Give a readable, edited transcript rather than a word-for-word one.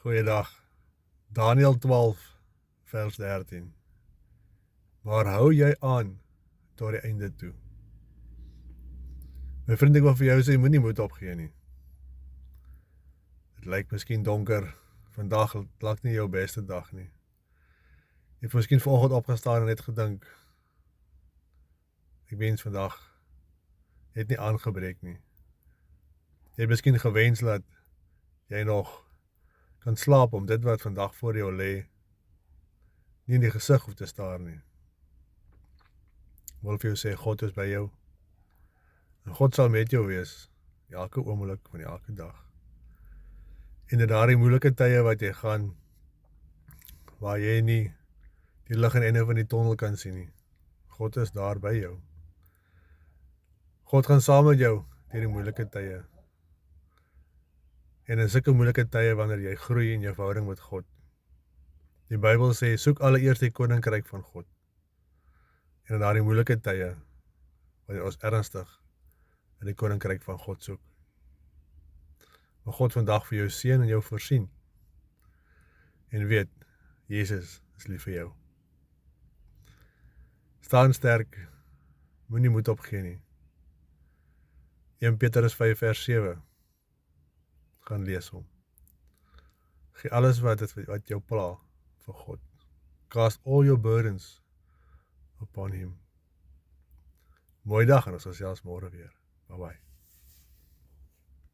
Goeiedag. Daniël 12 vers 13. Maar hou jy aan tot die einde toe. My vriend, ek wil vir jou sê, moenie moed opgee nie. Dit lyk miskien donker, vandag lyk nie jou beste dag nie. Jy het miskien vanoggend opgestaan en net gedink, ek wens vandag het nie aangebreek nie. Jy het miskien gewens dat jy nog kan slaap om dit wat vandag voor jou lê, nie in die gesig hoef te staar nie. Ek wil vir jou sê, God is by jou. En God sal met jou wees, elke oomblik van elke dag. En in daardie moeilike tye wat jy gaan, waar jy nie die lig aan die einde van die tunnel kan sien nie, God is daar by jou. God gaan saam met jou deur die moeilike tye. En in sulke moeilike tye wanneer jy groei in jou verhouding met God. Die Bybel sê, soek alleeers die koninkryk van God. En in daardie moeilike tye, wanneer ons ernstig in die koninkryk van God soek. Maar God vandag vir jou seën en jou voorsien. En weet, Jesus is lief vir jou. Staan sterk, moenie moed opgee nie. 1 Petrus 5 vers 7. Gaan lees hom. Gee alles wat jou pla vir God. Cast all your burdens upon him. Mooi dag en ons sal selfs môre weer. Bye bye.